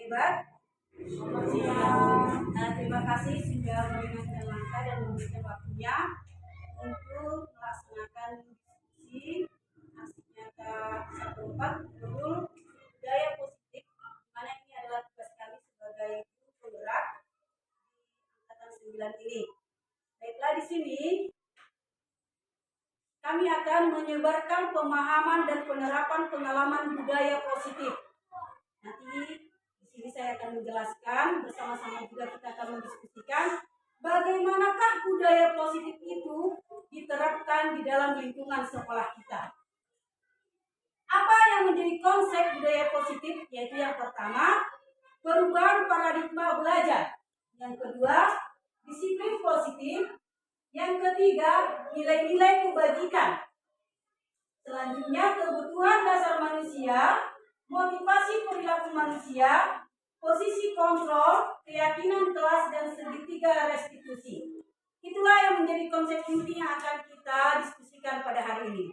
Hebat. Terima kasih sudah mendengarkan langkah dan memberikan waktunya untuk melaksanakan diskusi aksi nyata 14 judul budaya positif, mana ini adalah tugas kami sebagai guru penggerak di angkatan 9 ini. Baiklah, di sini kami akan menyebarkan pemahaman dan penerapan pengalaman budaya positif. Nanti di sini saya akan menjelaskan, bersama-sama juga kita akan mendiskusikan bagaimanakah budaya positif itu diterapkan di dalam lingkungan sekolah kita. Apa yang menjadi konsep budaya positif? Yaitu yang pertama, perubahan paradigma belajar. Yang kedua, disiplin positif. Yang ketiga, nilai-nilai kebajikan. Selanjutnya, kebutuhan dasar manusia, motivasi perilaku manusia, posisi kontrol, keyakinan kelas, dan segitiga restitusi. Itulah yang menjadi konsep inti yang akan kita diskusikan pada hari ini.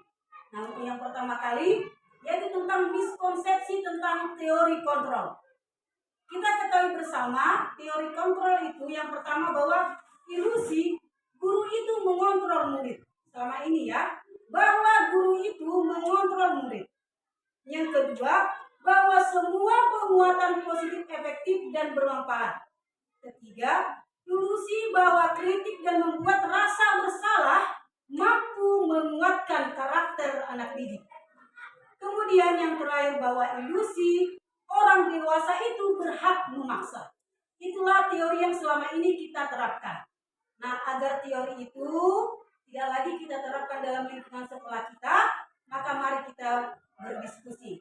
Nah, untuk yang pertama kali, yaitu tentang miskonsepsi tentang teori kontrol. Kita ketahui bersama, teori kontrol itu yang pertama bahwa ilusi guru itu mengontrol murid. Selama ini ya, bahwa guru itu mengontrol murid. Yang kedua, bahwa semua penguatan positif efektif dan bermanfaat. Ketiga, ilusi bahwa kritik dan membuat rasa bersalah mampu menguatkan karakter anak didik. Kemudian yang terakhir, bahwa ilusi orang dewasa itu berhak memaksa. Itulah teori yang selama ini kita terapkan. Nah, agar teori itu tidak lagi kita terapkan dalam lingkungan sekolah kita, maka mari kita berdiskusi.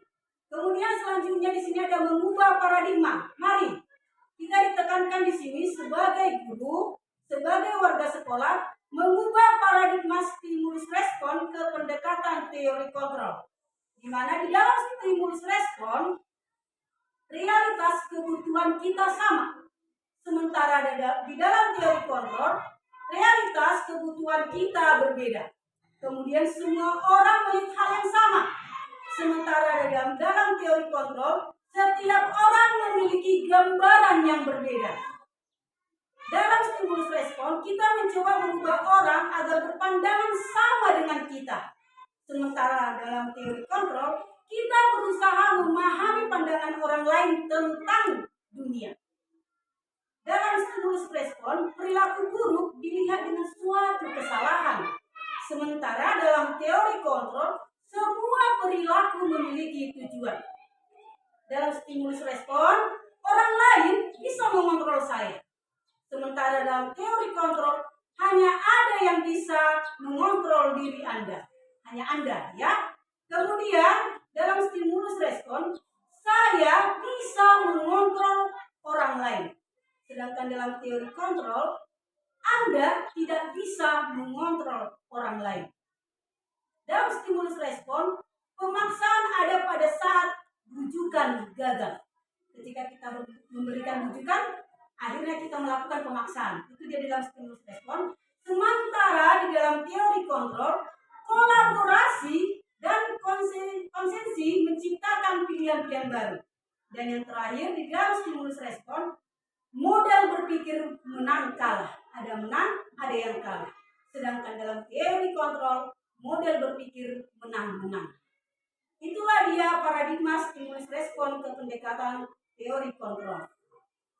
Kemudian selanjutnya di sini ada mengubah paradigma. Mari kita ditekankan di sini sebagai guru, sebagai warga sekolah, mengubah paradigma stimulus respon ke pendekatan teori kontrol. Di mana di dalam stimulus respon, realitas kebutuhan kita sama. Sementara di dalam teori kontrol, realitas kebutuhan kita berbeda. Kemudian semua orang melihat hal yang sama. Sementara dalam teori kontrol, setiap orang memiliki gambaran yang berbeda. Dalam stimulus respon, kita mencoba mengubah orang agar berpandangan sama dengan kita. Sementara dalam teori kontrol, kita berusaha memahami pandangan orang lain tentang dunia. Dalam stimulus respon, perilaku buruk dilihat dengan suatu kesalahan. Sementara dalam teori kontrol, semua perilaku memiliki tujuan. Dalam stimulus respon, orang lain bisa mengontrol saya. Sementara dalam teori kontrol, hanya ada yang bisa mengontrol diri Anda. Hanya Anda, ya. Kemudian, dalam stimulus respon, saya bisa mengontrol orang lain. Sedangkan dalam teori kontrol, Anda tidak bisa mengontrol orang lain. Dalam stimulus respon, pemaksaan ada pada saat rujukan gagal. Ketika kita memberikan rujukan, akhirnya kita melakukan pemaksaan. Itu dia dalam stimulus respon. Sementara di dalam teori kontrol, kolaborasi dan konsensi menciptakan pilihan-pilihan baru. Dan yang terakhir, di dalam stimulus respon, modal berpikir menang kalah. Ada menang, ada yang kalah. Sedangkan dalam teori kontrol, model berpikir menang-menang. Itulah dia paradigma stimulus respon ke pendekatan teori kontrol.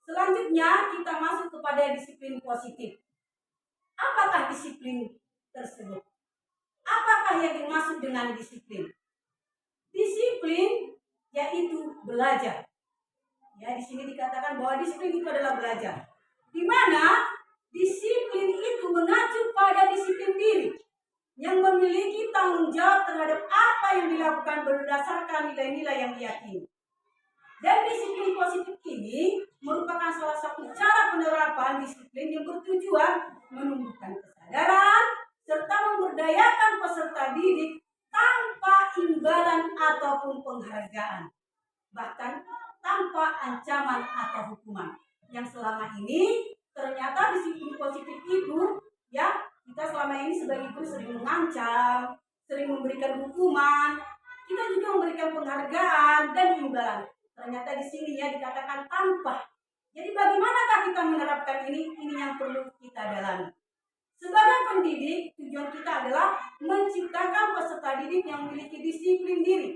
Selanjutnya kita masuk kepada disiplin positif. Apakah disiplin tersebut? Apakah yang dimaksud dengan disiplin? Disiplin yaitu belajar. Ya, di sini dikatakan bahwa disiplin itu adalah belajar. Di mana disiplin itu mengacu pada disiplin diri yang memiliki tanggung jawab terhadap apa yang dilakukan berdasarkan nilai-nilai yang diyakini. Dan disiplin positif ini merupakan salah satu cara penerapan disiplin yang bertujuan menumbuhkan kesadaran serta memberdayakan peserta didik tanpa imbalan ataupun penghargaan. Bahkan tanpa ancaman atau hukuman. Yang selama ini ternyata disiplin positif itu, ya, kita selama ini sebagai guru sering mengancam, sering memberikan hukuman, kita juga memberikan penghargaan dan imbalan. Ternyata di sini ya dikatakan tanpa. Jadi bagaimanakah kita menerapkan ini? Ini yang perlu kita dalami. Sebagai pendidik, tujuan kita adalah menciptakan peserta didik yang memiliki disiplin diri,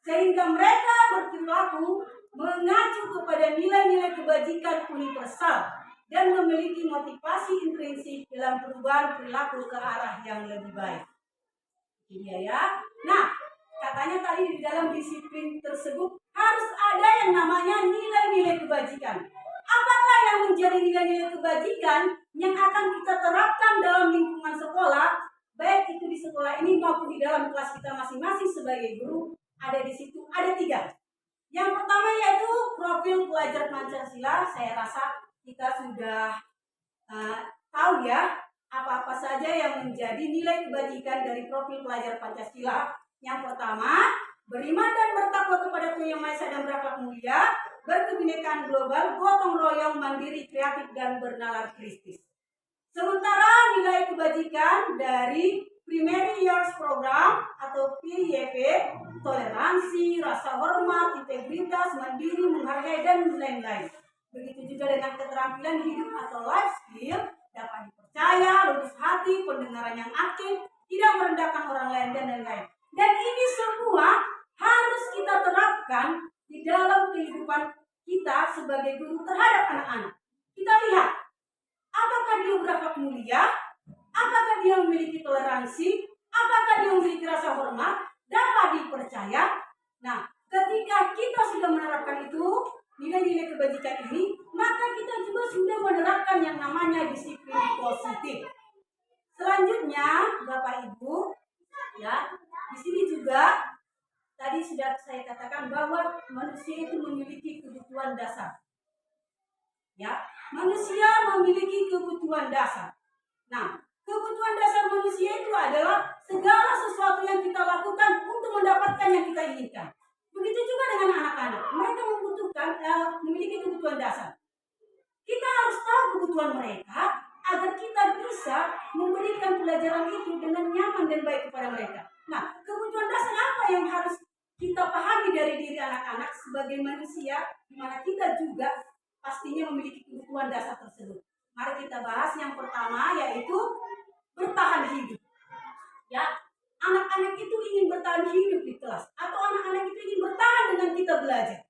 sehingga mereka berperilaku mengacu kepada nilai-nilai kebajikan universal dan memiliki motivasi intrinsik dalam perubahan perilaku ke arah yang lebih baik. Ini ya. Nah, katanya tadi di dalam disiplin tersebut harus ada yang namanya nilai-nilai kebajikan. Apakah yang menjadi nilai-nilai kebajikan yang akan kita terapkan dalam lingkungan sekolah, baik itu di sekolah ini maupun di dalam kelas kita masing-masing sebagai guru? Ada di situ, ada 3. Yang pertama yaitu profil pelajar Pancasila. Saya rasa kita sudah tahu ya apa-apa saja yang menjadi nilai kebajikan dari profil pelajar Pancasila. Yang pertama, beriman dan bertakwa kepada Tuhan Yang Maha Esa dan berakhlak mulia, berkebinekaan global, gotong royong, mandiri, kreatif, dan bernalar kristis. Sementara nilai kebajikan dari Primary Years Program atau PYP, toleransi, rasa hormat, integritas, mandiri, menghargai, dan lain-lain. Begitu juga dengan keterampilan hidup atau life skill, dapat dipercaya, lurus hati, pendengaran yang aktif, tidak merendahkan orang lain, dan lain-lain. Dan ini semua harus kita terapkan di dalam kehidupan kita sebagai guru terhadap anak-anak. Kita lihat, apakah dia berakhlak mulia, apakah dia memiliki toleransi, apakah dia memiliki rasa hormat, dapat dipercaya. Nah, ketika kita sudah menerapkan itu, nilai-nilai kebajikan ini, maka kita juga sudah menerapkan yang namanya disiplin positif. Selanjutnya, Bapak Ibu, ya, di sini juga tadi sudah saya katakan bahwa manusia itu memiliki kebutuhan dasar. Ya, manusia memiliki kebutuhan dasar. Nah, kebutuhan dasar manusia itu adalah segala sesuatu yang kita lakukan untuk mendapatkan yang kita inginkan. Begitu juga dengan anak-anak. Mereka memiliki kebutuhan dasar. Kita harus tahu kebutuhan mereka agar kita bisa memberikan pelajaran itu dengan nyaman dan baik kepada mereka. Nah, kebutuhan dasar apa yang harus kita pahami dari diri anak-anak sebagai manusia, di mana kita juga pastinya memiliki kebutuhan dasar tersebut. Mari kita bahas yang pertama, yaitu bertahan hidup. Ya, anak-anak itu ingin bertahan hidup di kelas, atau anak-anak itu ingin bertahan dengan kita belajar.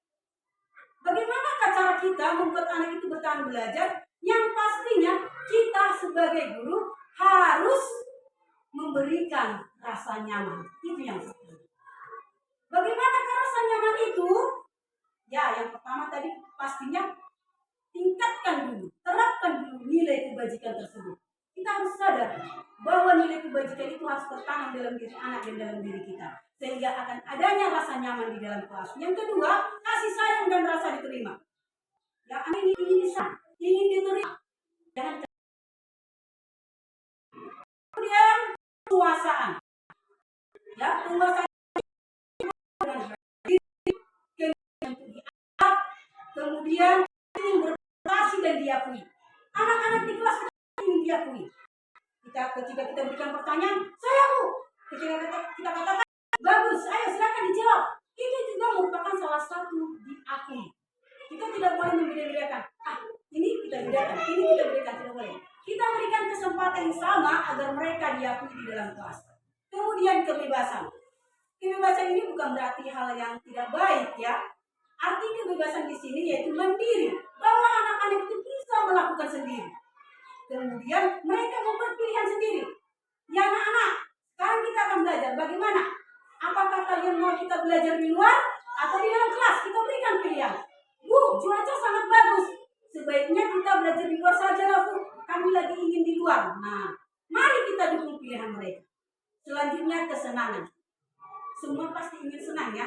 Bagaimana cara kita membuat anak itu bertahan belajar? Yang pastinya kita sebagai guru harus memberikan rasa nyaman. Itu yang pertama. Bagaimana rasa nyaman itu? Ya, yang pertama tadi pastinya tingkatkan dulu, terapkan dulu nilai kebajikan tersebut. Kita harus sadar bahwa nilai kebajikan itu harus tertanam dalam diri anak dan dalam diri kita, sehingga akan adanya rasa nyaman di dalam kelas. Yang kedua, kasih sayang dan rasa diterima. Ya, anak ini bisa, ingin diterima. Jangan. Kemudian penguasaan. Ya, penguasaan kemudian ingin berprestasi dan diakui. Anak-anak di kelas ingin diakui. Ketika kita berikan pertanyaan, saya Bu. Ketika kita katakan bagus, ayo silakan dijawab. Itu juga merupakan salah satu diakui. Kita tidak boleh membeda-bedakan. Ini kita bedakan, ini kita bedakan, tidak boleh. Kita berikan kesempatan yang sama agar mereka diakui di dalam kelas. Kemudian kebebasan. Kebebasan ini bukan berarti hal yang tidak baik ya. Arti kebebasan di sini yaitu mandiri, bahwa anak-anak itu bisa melakukan sendiri. Kemudian mereka membuat pilihan sendiri. Ya anak-anak, sekarang kita akan belajar bagaimana? Apakah kalian mau kita belajar di luar atau di dalam kelas? Kita berikan pilihan. Bu, cuaca sangat bagus. Sebaiknya kita belajar di luar saja lah Bu. Kami lagi ingin di luar. Nah, mari kita dukung pilihan mereka. Selanjutnya kesenangan. Semua pasti ingin senang ya.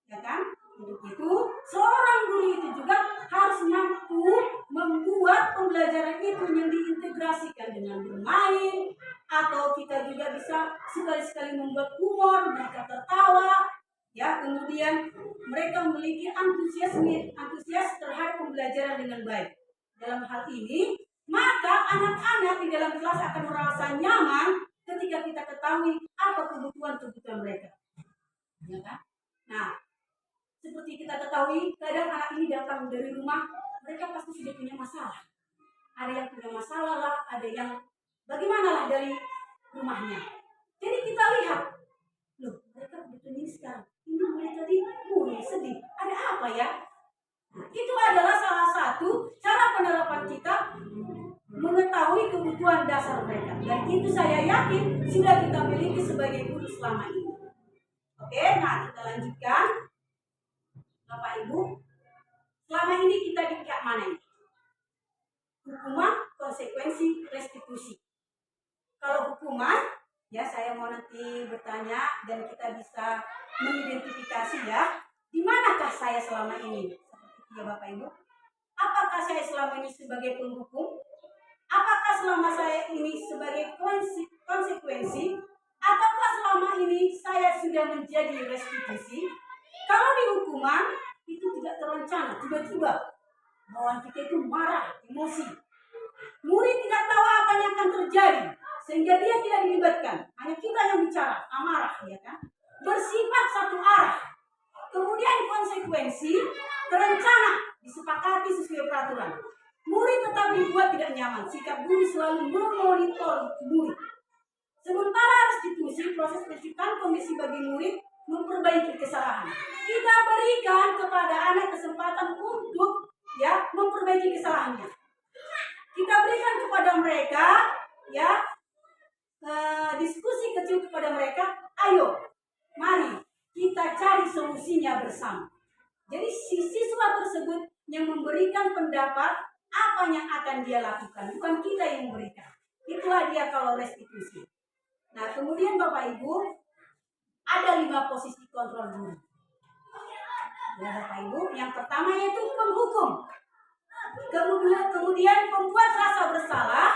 Ya kan? Untuk itu, seorang guru itu juga harus mampu membuat pembelajaran itu yang diintegrasikan dengan bermain, atau kita juga bisa sekali-sekali membuat humor, mereka tertawa, ya, kemudian mereka memiliki antusias terhadap pembelajaran dengan baik. Dalam hal ini, maka anak-anak di dalam kelas akan merasa nyaman ketika kita ketahui apa kebutuhan mereka. Ya kan? Nah, seperti kita ketahui, kadang anak ini datang dari rumah, mereka pasti sudah punya masalah. Ada yang punya masalah lah, ada yang bagaimana lah dari rumahnya. Jadi kita lihat, loh mereka begitu ini sekarang, ini mereka tadi mulai sedih, ada apa ya? Nah, itu adalah salah satu cara penerapan kita mengetahui kebutuhan dasar mereka. Dan itu saya yakin sudah kita miliki sebagai guru selama ini. Oke, nah kita lanjutkan. Bapak Ibu, selama ini kita di pihak mana ini? Hukuman, konsekuensi, restitusi. Kalau hukuman, ya saya mau nanti bertanya dan kita bisa mengidentifikasi ya, di manakah saya selama ini? Seperti ya Bapak Ibu, apakah saya selama ini sebagai penghukum? Apakah selama saya ini sebagai konsekuensi? Ataukah selama ini saya sudah menjadi restitusi? Kalau di hukuman, itu tidak terencana, tiba-tiba bawaan kita itu marah, emosi. Murid tidak tahu apa yang akan terjadi, sehingga dia tidak dilibatkan. Hanya kita yang bicara, amarah, ya kan? Bersifat satu arah. Kemudian konsekuensi, terencana, disepakati sesuai peraturan. Murid tetap dibuat tidak nyaman. Sikap guru selalu memonitor murid. Sementara restitusi, proses penciptaan kondisi bagi murid memperbaiki kesalahan. Kita berikan kepada anak kesempatan untuk ya memperbaiki kesalahannya. Kita berikan kepada mereka ya diskusi kecil kepada mereka. Ayo, mari kita cari solusinya bersama. Jadi si siswa tersebut yang memberikan pendapat apa yang akan dia lakukan, bukan kita yang memberikan. Itulah dia kalau restitusi. Nah, kemudian Bapak Ibu, ada 5 posisi kontrol guru. Ya Bapak Ibu, yang pertama yaitu penghukum. Kemudian pembuat rasa bersalah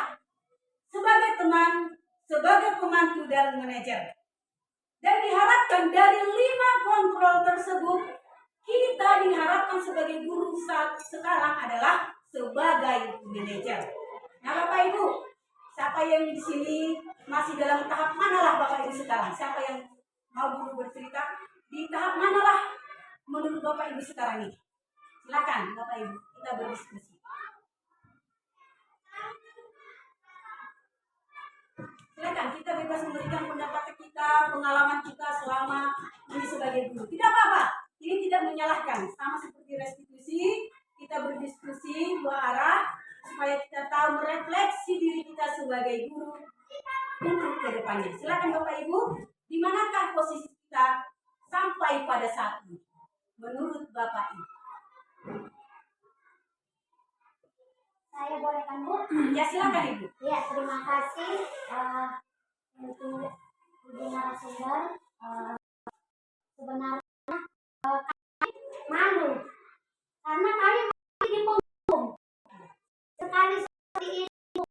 sebagai teman, sebagai pembantu dan manajer. Dan diharapkan dari 5 kontrol tersebut, kita diharapkan sebagai guru saat sekarang adalah sebagai manajer. Nah Bapak Ibu, siapa yang di sini masih dalam tahap manalah Bapak Ibu sekarang? Siapa yang mau guru bercerita? Di tahap manalah menurut Bapak Ibu sekarang ini? Silakan Bapak Ibu, kita berdiskusi. Silakan, kita bebas memberikan pendapat kita, pengalaman kita selama ini sebagai guru. Tidak apa-apa, ini tidak menyalahkan. Sama seperti restitusi, kita berdiskusi 2 arah supaya kita tahu merefleksi diri kita sebagai guru untuk ke depannya. Silakan Bapak Ibu, di manakah posisi kita sampai pada saat ini menurut Bapak Ibu? Saya boleh kan Bu? Ya silakan Ibu. Ya, terima kasih untuk Ibu narasumber. Sebenarnya kami malu karena kami masih di penghukum. Sekali seperti itu,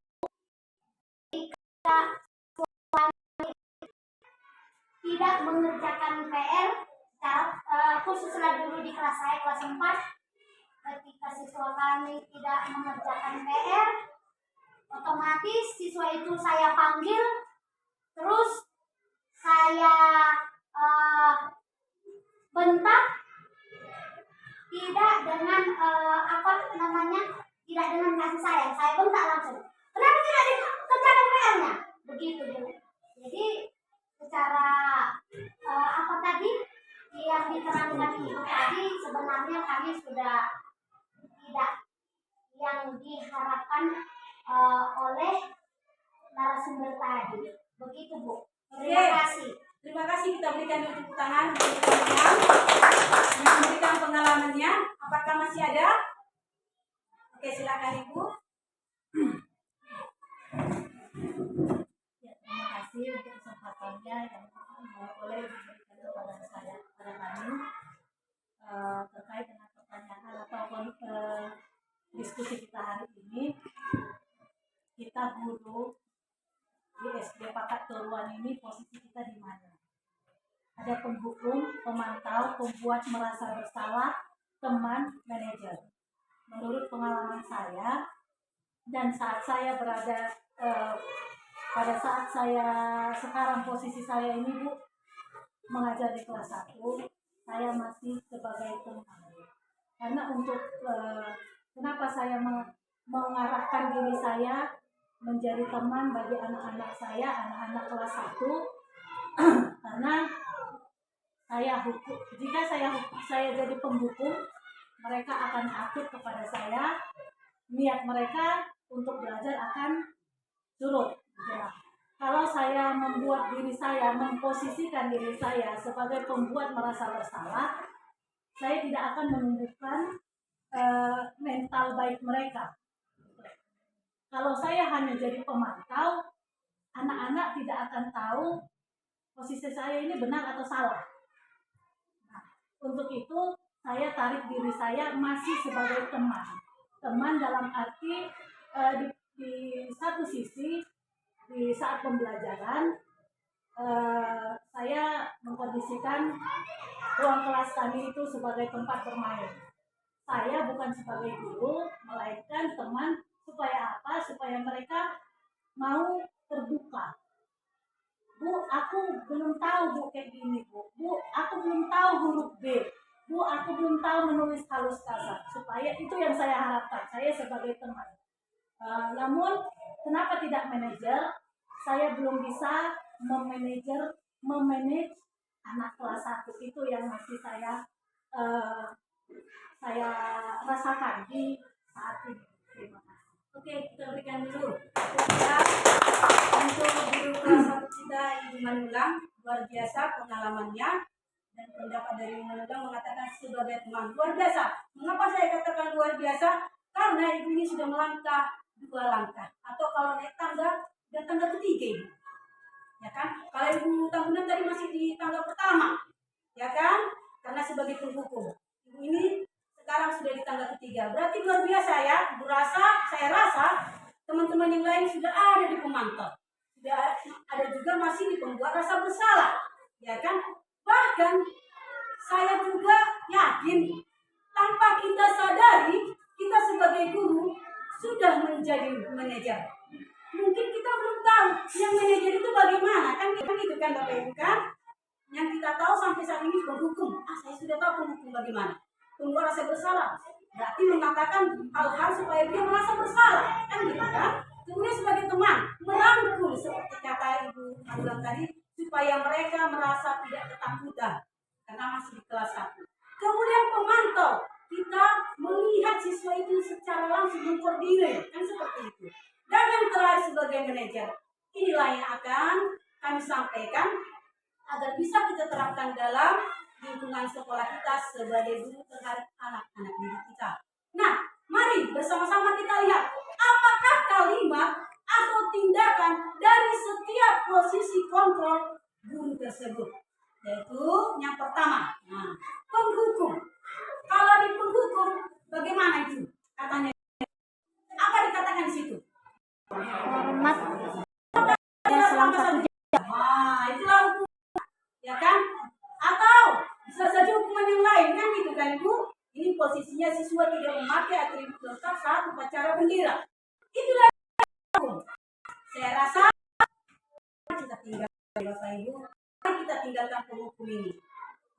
jika suami tidak mengerjakan PR, khususnya dulu di kelas saya kelas 4, ketika siswa kami tidak mengerjakan PR, otomatis siswa itu saya panggil, terus saya bentak, tidak dengan tidak dengan kasih sayang, saya bentak langsung. Kenapa tidak dikerjakan PR-nya? Begitu Bu. Jadi secara tadi yang diterangkan Ibu tadi, sebenarnya kami sudah tidak yang diharapkan oleh narasumber tadi. Begitu Bu. Terima kasih. Terima kasih, kita berikan tepuk tangan untuk teman-teman yang memberikan pengalamannya. Apakah masih ada? Oke, silakan Ibu. Ya, terima kasih untuk kesempatannya yang boleh diberikan kepada saya, kepada kami terkait dengan pertanyaan ataupun diskusi kita hari ini. Kita guru di SD Pakat Toruan ini posisi kita di mana? Ada penghukum, pemantau, pembuat merasa bersalah, teman, manajer. Menurut pengalaman saya dan saat saya berada pada saat saya sekarang posisi saya ini Bu mengajar di kelas 1, saya masih sebagai teman. Karena untuk kenapa saya mengarahkan diri saya menjadi teman bagi anak-anak saya, anak-anak kelas 1, karena jika saya jadi penghukum, mereka akan takut kepada saya, niat mereka untuk belajar akan surut. Ya. Kalau saya membuat diri saya, memposisikan diri saya sebagai pembuat merasa bersalah, saya tidak akan menunjukkan mental baik mereka. Kalau saya hanya jadi pemantau, anak-anak tidak akan tahu posisi saya ini benar atau salah. Nah, untuk itu saya tarik diri saya masih sebagai teman. Teman dalam arti di satu sisi di saat pembelajaran saya mengkondisikan ruang kelas kami itu sebagai tempat bermain. Saya bukan sebagai guru, melainkan teman. Supaya apa? Supaya mereka mau terbuka. Bu, aku belum tahu Bu kayak gini Bu. Bu, aku belum tahu huruf B. Bu, aku belum tahu menulis halus kasar. Supaya itu yang saya harapkan. Saya sebagai teman. Namun kenapa tidak manajer? Saya belum bisa memanage anak kelas 1 itu yang masih saya rasakan di saat ini. Terima kasih. Oke, kita berikan dulu. Ya, untuk guru kelas 1 kita Ibu Manulang, luar biasa pengalamannya dan pendapat dari Ibu Manulang mengatakan sebagai teman luar biasa. Mengapa saya katakan luar biasa? Karena ibu ini sudah melangkah 2 langkah, atau kalau naik tangga dan tangga ketiga, ya kan? Kalau Ibu Tambunan tadi masih di tangga pertama, ya kan? Karena sebagai penghukum, ibu ini sekarang sudah di tangga ketiga. Berarti luar biasa ya. Saya rasa teman-teman yang lain sudah ada di pemantau, sudah ada juga masih di pembuat rasa bersalah, ya kan? Bahkan saya juga yakin tanpa kita sadari kita sebagai guru sudah menjadi manajer. Mungkin kita belum tahu yang manajer itu bagaimana, kan gitu kan Bapak Ibu kan? Yang kita tahu sampai saat ini penghukum. Saya sudah tahu penghukum bagaimana. Pembuat rasa bersalah, berarti mengatakan hal-hal supaya dia merasa bersalah, kan gitu kan? Kemudian sebagai teman, merangkul seperti kata Ibu Manulang tadi, supaya mereka merasa tidak ketakutan karena masih di kelas 1. Kemudian pemantau, kita melihat siswa itu secara langsung, mengkoordinir, kan seperti itu. Dan yang terakhir sebagai manajer, inilah yang akan kami sampaikan agar bisa kita terapkan dalam lingkungan sekolah kita sebagai guru terhadap anak-anak didik kita. Nah, mari bersama-sama kita lihat apakah kalimat atau tindakan dari setiap posisi kontrol guru tersebut. Yaitu yang pertama, penghukum. Kalau di penghukum, bagaimana itu katanya? Apa dikatakan di situ? Hormat Ya, selama 1 jam. Itulah hukum, ya kan? Atau bisa saja hukuman yang lain, kan gitu kan Ibu? Ini posisinya siswa tidak memakai atribut lengkap saat upacara bendera. Itulah hukum. Saya rasa kita tinggalkan Bapak Ibu, kita tinggalkan penghukum ini.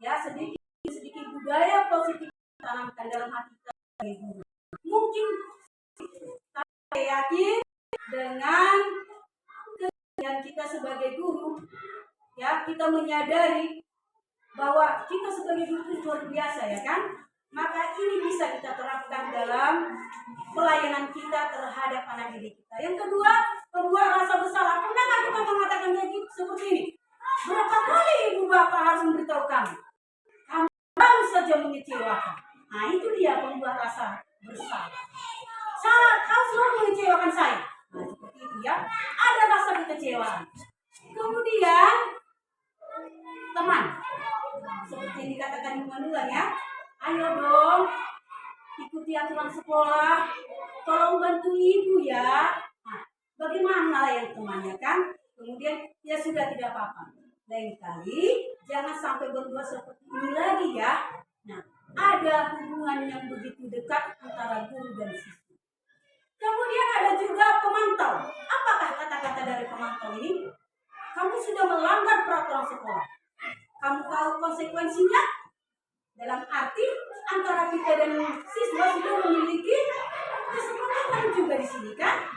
Ya, sedikit budaya positif tanamkan dalam hati kita sebagai guru. Mungkin saya yakin dengan kegiatan kita sebagai guru, ya kita menyadari bahwa kita sebagai guru itu luar biasa, ya kan? Maka ini bisa kita terapkan dalam pelayanan kita terhadap anak didik kita. Yang kedua, pembuat rasa bersalah. Pernah nggak kita mengatakan kayak gitu seperti ini? Berapa kali ibu bapak harus memberitahu kami? Kamu baru saja mengecewakan. Nah itu dia pembuat rasa bersalah. Kau selalu mengecewakan saya. Nah seperti itu ya. Ada rasa kekecewaan. Kemudian teman, seperti yang dikatakan Ibu Manulang ya, ayo dong ikuti aturan sekolah, tolong bantu ibu ya. Nah, bagaimana lah yang temannya kan? Kemudian ya sudah, tidak apa-apa. Lain kali jangan sampai berbuat seperti ini lagi ya. Nah, ada hubungan yang begitu dekat antara guru dan siswa. Kemudian ada juga pemantau. Apakah kata-kata dari pemantau ini? Kamu sudah melanggar peraturan sekolah. Kamu tahu konsekuensinya? Dalam arti antara kita dan siswa sudah memiliki kesepakatan juga di sini kan.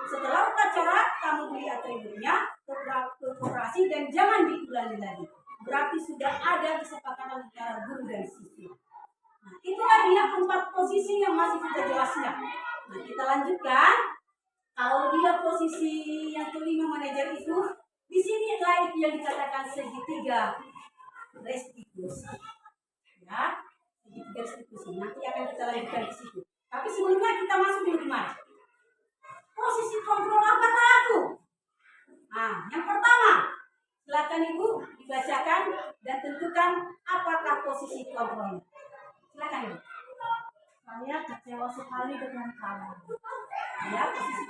Setelah upacara kamu beli atributnya ke koperasi dan jangan diulangi lagi. Berarti sudah ada kesepakatan antara guru dan siswa. Nah, itulah dia 4 posisi yang masih kita jelaskan. Nah, kita lanjutkan. Kalau dia posisi yang kelima manajer itu, di sini adalah itu yang dikatakan segitiga restitusi. Ya, segitiga restitusi. Nanti akan kita lanjutkan di situ. Tapi sebelumnya kita masuk dulu kemari. Posisi kontrol apakah aku? Nah, yang pertama, silakan Ibu dibacakan dan tentukan apakah posisi kontrolnya. Silakan Ibu. Saya kecewa sekali dengan kamu. Ya, posisi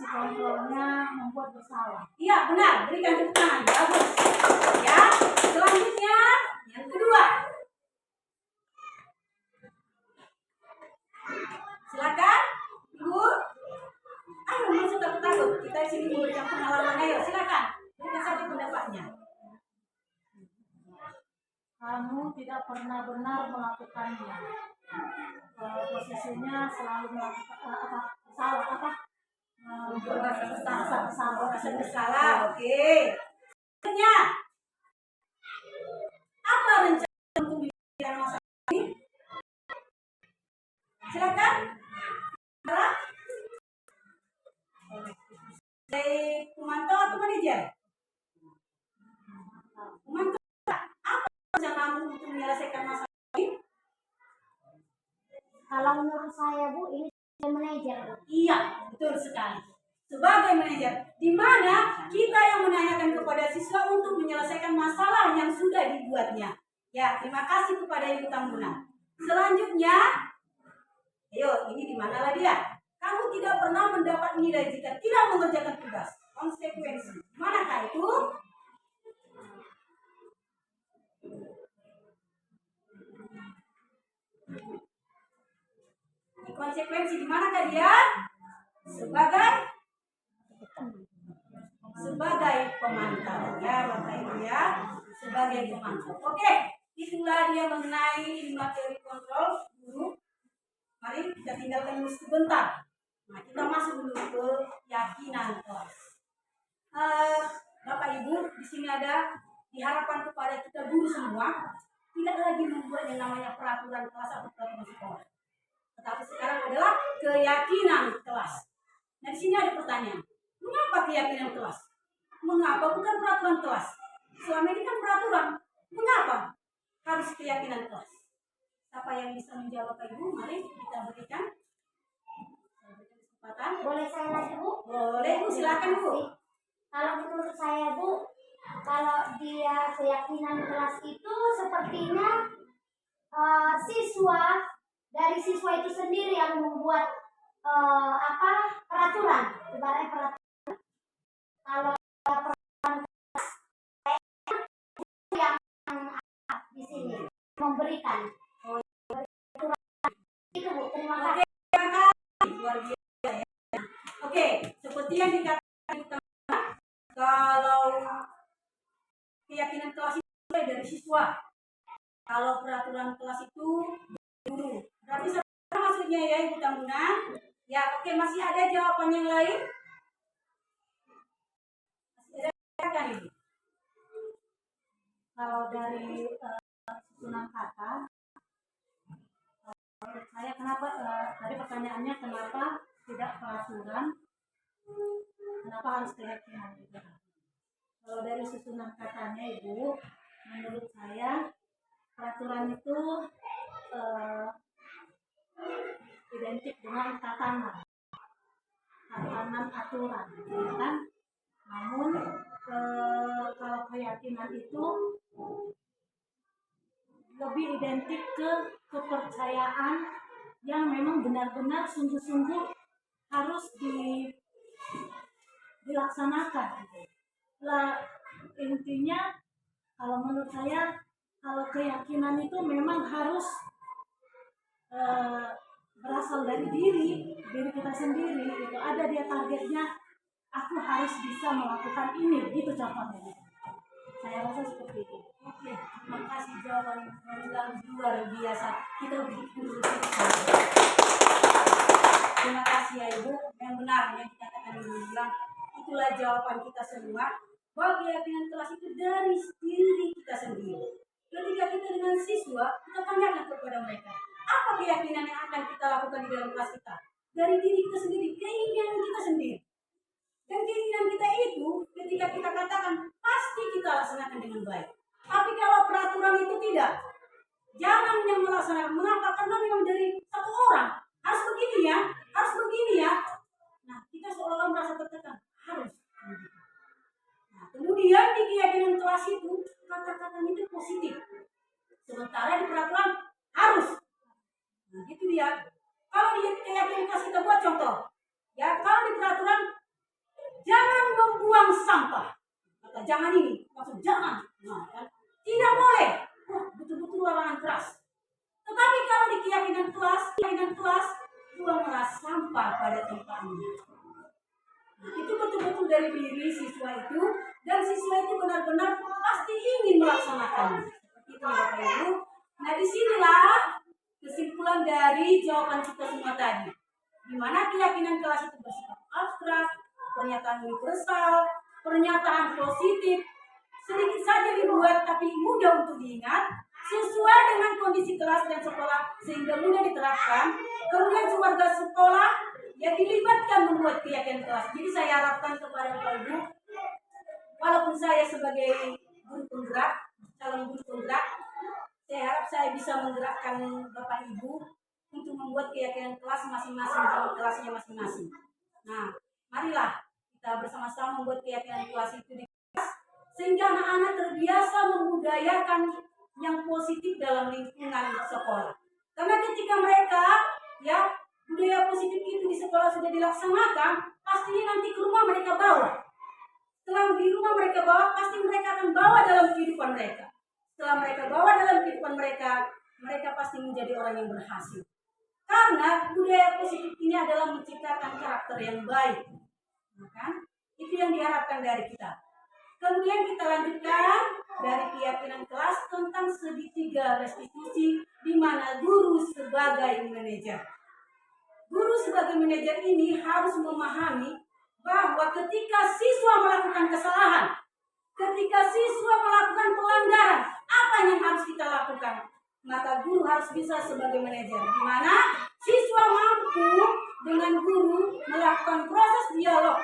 Kontrolnya membuat bersalah. iya, benar. Berikan tepuk tangan. Bagus. Ya, selanjutnya yang kedua. Silakan, Ibu. Ayo, masuk takut-takut. Kita di sini memberikan pengalaman. Ayo, silakan. Berikan saja pendapatnya. Kamu tidak pernah benar melakukannya. Posisinya selalu melakukan Merasa bersalah. Oke. Selanjutnya, apa rencana untuk menyelesaikan masalah ini? Silakan. Salah? Dari pemantau atau manajer? Pemantau. Apa rencanamu untuk menyelesaikan masalah ini? Kalau menurut saya Bu, ini manajer. Iya, betul sekali. Sebagai manajer, di mana kita yang menanyakan kepada siswa untuk menyelesaikan masalah yang sudah dibuatnya. Ya, terima kasih kepada Ibu Tambuna. Selanjutnya, ayo, ini di manalah dia? Kamu tidak pernah mendapat nilai jika tidak mengerjakan tugas. Konsekuensi. Manakah itu? Konsekuensi di manakah dia? Sebagai pemantau ya, Bapak Ibu ya, sebagai pemantau. Oke, itulah dia mengenai materi kontrol guru. Mari kita tinggalkan dulu sebentar. Nah, kita masuk dulu ke keyakinan kelas. Bapak Ibu, di sini ada diharapkan kepada kita guru semua tidak lagi membuat yang namanya peraturan kelas atau peraturan sekolah. Tetapi sekarang adalah keyakinan kelas. Nah, di sini ada pertanyaan. Mengapa keyakinan kelas? Mengapa bukan peraturan kelas? Selama ini kan peraturan. Mengapa harus keyakinan kelas? Siapa yang bisa menjawab Pak Ibu? Mari kita berikan kesempatan. Boleh saya lagi Bu? Boleh Bu, silakan Bu. Kalau menurut saya Bu, kalau dia keyakinan kelas itu sepertinya dari siswa itu sendiri yang membuat peraturan, ibaratnya peraturan. Kalau peraturan yang di sini memberikan itu Bu, terima kasih. Luar biasa ya. Oke, seperti yang dikatakan kalau keyakinan kelas itu mulai dari siswa. Kalau peraturan kelas itu guru. Berarti sekarang maksudnya ya Ibu Tambuna. Ya, oke, masih ada jawaban yang lain? Masih ada kan Ibu? Kalau dari susunan kata, saya kenapa tadi pertanyaannya kenapa tidak peraturan, kenapa harus keyakinan gitu. Kalau dari susunan katanya Ibu, menurut saya peraturan itu identik dengan tatanan aturan, ya kan? Namun kalau keyakinan itu lebih identik ke kepercayaan yang memang benar-benar sungguh-sungguh harus dilaksanakan. Lah, intinya kalau menurut saya kalau keyakinan itu memang harus berasal dari diri kita sendiri gitu. Ada dia targetnya, aku harus bisa melakukan ini gitu contohnya. Saya rasa seperti itu. Oke. Makasih jawaban yang luar biasa. Kita berikan dulu. Terima kasih ya Ibu. Yang benar yang dikatakan Ibu bilang, itulah jawaban kita semua. Bahwa keyakinan kelas itu dari diri kita sendiri. Ketika kita dengan siswa, kita tanyakan kepada mereka, apa keyakinan yang akan kita lakukan di dalam kelas kita? Dari diri kita sendiri, keinginan kita sendiri. Dan keinginan kita itu, ketika kita katakan, pasti kita laksanakan dengan baik. Tapi kalau peraturan itu tidak, jangan yang melaksanakan. Mengapa? Karena memang dari satu orang. Harus begini ya, harus begini ya. Nah, kita seolah-olah merasa tertekan. Harus. Nah, kemudian di keyakinan kelas itu, kata-kata itu positif. Sementara di peraturan harus. Nah, gitu dia. Kalau di keyakinan kelas kita buat contoh. Ya, kalau di peraturan, jangan membuang sampah. Kata jangan ini, maksud jangan. Nah, kan? Tidak boleh. Wah, betul-betul larangan keras. Tetapi kalau di keyakinan kelas, buanglah sampah pada tempatnya. Nah, itu betul-betul dari diri siswa itu, dan siswa itu benar-benar pasti ingin melaksanakannya. Seperti itu Bapak Ibu. Nah, disinilah kesimpulan dari jawaban kita semua tadi. Di mana keyakinan kelas itu bersifat abstrak, pernyataan universal, pernyataan positif, sedikit saja dibuat tapi mudah untuk diingat, sesuai dengan kondisi kelas dan sekolah sehingga mudah diterapkan. Kemudian warga sekolah yang dilibatkan membuat keyakinan kelas. Jadi saya harapkan kepada Bapak Ibu, walaupun saya sebagai guru penggerak, calon guru penggerak, saya harap saya bisa menggerakkan Bapak Ibu untuk membuat keyakinan kelas masing-masing dalam kelasnya masing-masing. Nah, marilah kita bersama-sama membuat keyakinan kelas itu di kelas, sehingga anak-anak terbiasa membudayakan yang positif dalam lingkungan sekolah. Karena ketika mereka ya budaya positif itu di sekolah sudah dilaksanakan, pastinya nanti ke rumah mereka bawa. Setelah di rumah mereka bawa, pasti mereka akan bawa dalam kehidupan mereka. Setelah mereka bawa dalam kehidupan mereka, mereka pasti menjadi orang yang berhasil. Karena budaya positif ini adalah menciptakan karakter yang baik. Kan? Itu yang diharapkan dari kita. Kemudian kita lanjutkan dari keyakinan kelas tentang segitiga restitusi, di mana guru sebagai manajer. Guru sebagai manajer ini harus memahami bahwa ketika siswa melakukan kesalahan, ketika siswa melakukan pelanggaran, apa yang harus kita lakukan? Maka guru harus bisa sebagai manajer, di mana siswa mampu dengan guru melakukan proses dialog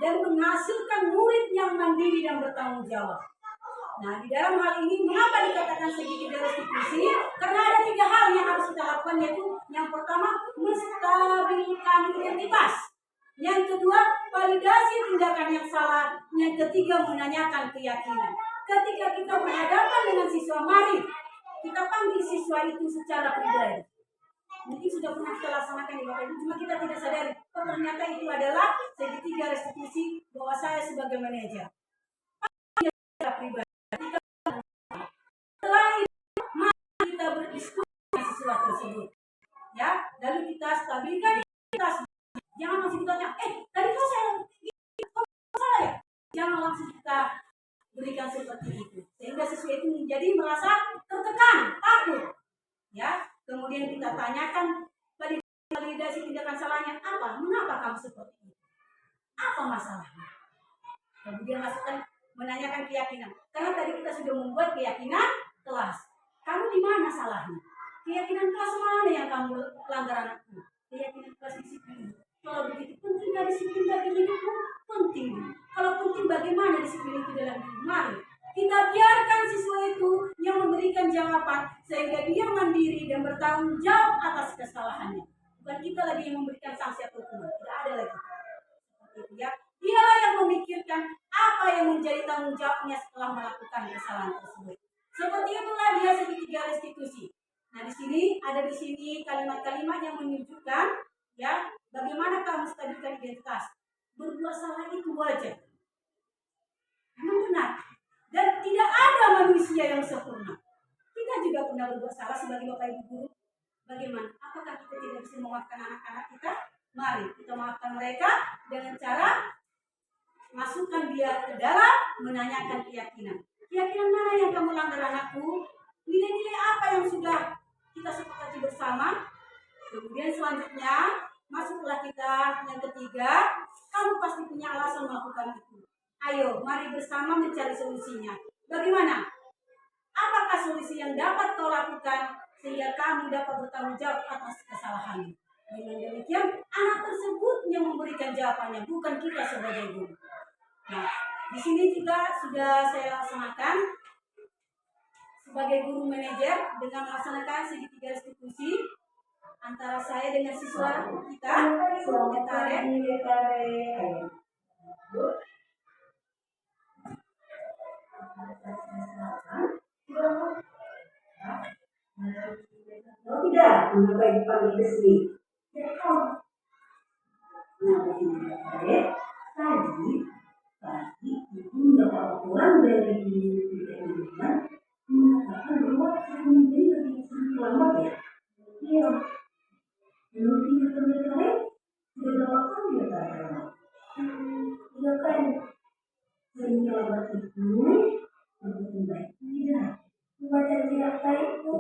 dan menghasilkan murid yang mandiri dan bertanggung jawab. Nah, di dalam hal ini mengapa dikatakan segitiga restitusi? Karena ada 3 hal yang harus kita lakukan, yaitu yang pertama menstabilkan identitas, yang kedua validasi tindakan yang salah, yang ketiga menanyakan keyakinan. Ketika kita berhadapan dengan siswa, mari kita panggil siswa itu secara pribadi. Mungkin sudah pernah kita laksanakan di Bapak Ibu, cuma kita tidak sadari. Oh, ternyata itu adalah segitiga restitusi bahwa saya sebagai manajer. Secara pribadi. Setelah itu, mari kita berdiskusi dengan siswa tersebut. Ya, lalu kita stabilkan identitas. Jangan langsung kita tanya, tadi kok saya salah ya? Jangan langsung kita berikan seperti itu. Sehingga siswa itu menjadi merasa tertekan, takut. Ya, kemudian kita tanyakan validasi tindakan salahnya apa? Mengapa kamu seperti itu? Apa masalahnya? Kemudian masukkan menanyakan keyakinan. Karena tadi kita sudah membuat keyakinan kelas. Kamu di mana salahnya? Keyakinan kelas mana yang kamu langgar anakku? Keyakinan kelas disiplin. Kalau begitu penting gak disiplin bagi hidupmu? Penting. Kalau penting bagaimana disiplin itu dalam hidup? Mari kita biarkan siswa itu yang memberikan jawaban sehingga dia mandiri dan bertanggung jawab atas kesalahannya. Bukan kita lagi yang memberikan sanksi atau hukuman. Tidak ada lagi. Seperti itu ya. Dialah yang memikirkan apa yang menjadi tanggung jawabnya setelah melakukan kesalahan tersebut. Seperti itulah dia segitiga restitusi. Nah, di sini kalimat-kalimat yang menunjukkan ya bagaimana kamu stabilkan identitas. Berbuat salah itu wajar. Memang benar. Dan tidak ada manusia yang sempurna. Kita juga pernah berbuat salah sebagai Bapak Ibu guru. Bagaimana? Apakah kita tidak bisa memaafkan anak-anak kita? Mari kita maafkan mereka dengan cara masukkan dia ke dalam menanyakan keyakinan. Keyakinan mana yang kamu langgar anakku? Nilai-nilai apa yang sudah kita sepakati bersama? Kemudian selanjutnya masuklah kita yang ketiga. Kamu pasti punya alasan melakukan itu. Ayo, mari bersama mencari solusinya. Bagaimana? Apakah solusi yang dapat kau lakukan sehingga kamu dapat bertanggung jawab atas kesalahanmu? Dengan demikian, anak tersebut yang memberikan jawabannya, bukan kita sebagai guru. Nah, di sini juga sudah saya laksanakan sebagai guru manajer dengan melaksanakan segitiga restitusi antara saya dengan siswa kita. Oh tidak, mengapa dipanggil ke sini? Nah, tadi pagi ibu mendapat laporan dari lingkungan mengatakan bahwa saya menjadi lebih terlambat ya. Iya. Menurut tindakan mereka sudah berapa kali ya terlambat? Iya kan. Sering terlambat itu berbuat baik tidak. Buatan tidak baik itu.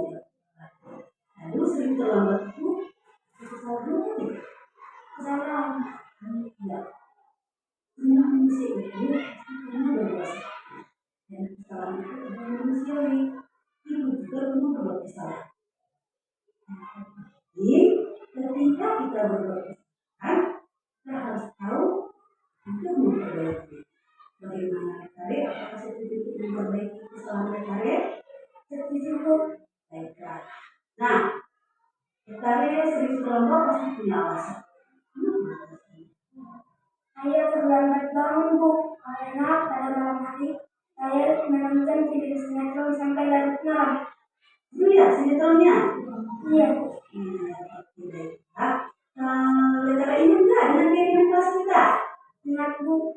Lalu sering terlambat itu kesalahan tidak? Kesalahan. Tidak. Semua manusia itu pernah berdosa. Dan kesalahan itu adalah manusiawi. Ibu juga pernah berbuat kesalahan. Jadi, ketika kita berbuat kesalahan, kita harus tahu untuk memperbaiki. Bagaimana Rekare? Apakah setuju untuk memperbaiki kesalahan Rekare? Setuju. Baiklah. Nah, Rekare sering terlambat pasti punya alasan. Saya terlambat bangun, Bu, karena pada malam hari saya menonton video sinetron sampai larut malam. Iya, sinetronnya? Iya, Bu. Letter ini enggak dengan keyakinan kelas kita? Ingat, Bu.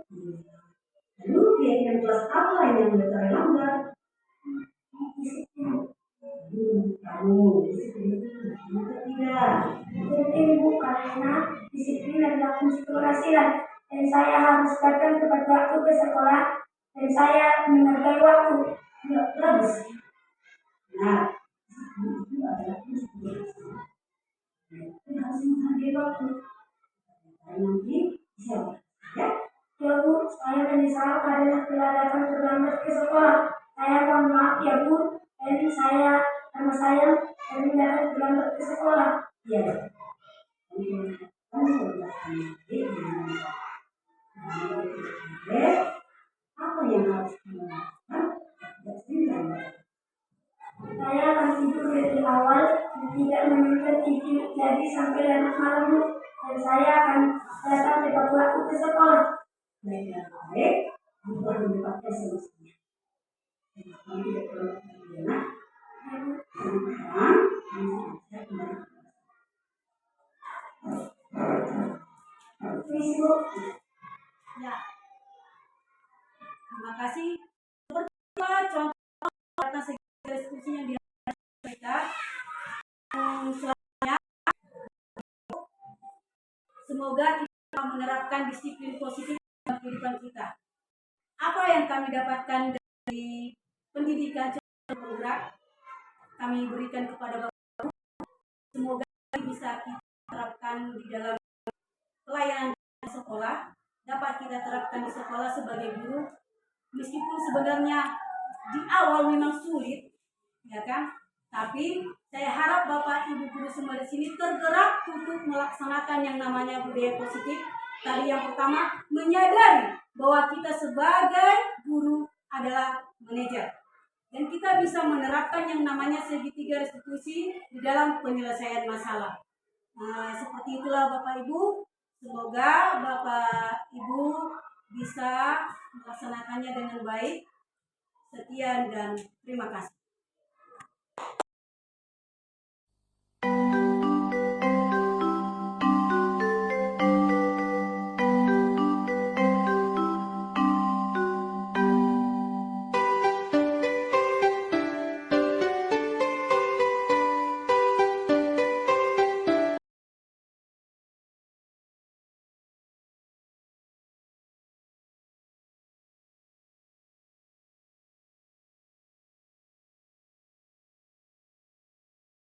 Lalu keyakinan kelas apa yang letter langgar? Disiplin. Kamu disiplin itu tidak? Penting, Bu, karena disiplin adalah kunci keberhasilan. Dan saya harus datang tepat waktu ke sekolah dan saya menghargai waktu. Ya, bagus. Nah, itu adalah kunci keberhasilan. Kita harus menghargai waktu. Dan nanti bisa ya? Ya, Bu, saya menyesal karena telah datang terlambat ke sekolah. Saya mohon maaf ya, Bu, dan saya sama saya dan datang terlambat ke sekolah. Iya. Apa yang harus dilakukan? Saya akan tidur dari awal dan tidak menonton TV jadi sampai larut malam, dan saya akan datang tepat waktu ke sekolah. Baik, kamu telah mendapatkan solusinya. Kamu tidak perlu berpikir. Sekarang kamu bisa kembali. Ya, terima kasih. Seperti contoh atas diskusi yang dilakukan selanjutnya, semoga kita menerapkan disiplin positif dalam kehidupan kita. Apa yang kami dapatkan dari pendidikan penggerak kami berikan kepada Bapak, semoga bisa kita terapkan di dalam pelayanan sekolah, dapat kita terapkan di sekolah sebagai guru, meskipun sebenarnya di awal memang sulit, ya kan? Tapi saya harap Bapak Ibu guru semua di sini tergerak untuk melaksanakan yang namanya budaya positif. Tadi yang pertama, menyadari bahwa kita sebagai guru adalah manajer. Dan kita bisa menerapkan yang namanya segitiga restitusi di dalam penyelesaian masalah. Nah, seperti itulah Bapak Ibu. Semoga Bapak Ibu bisa melaksanakannya dengan baik. Sekian dan terima kasih.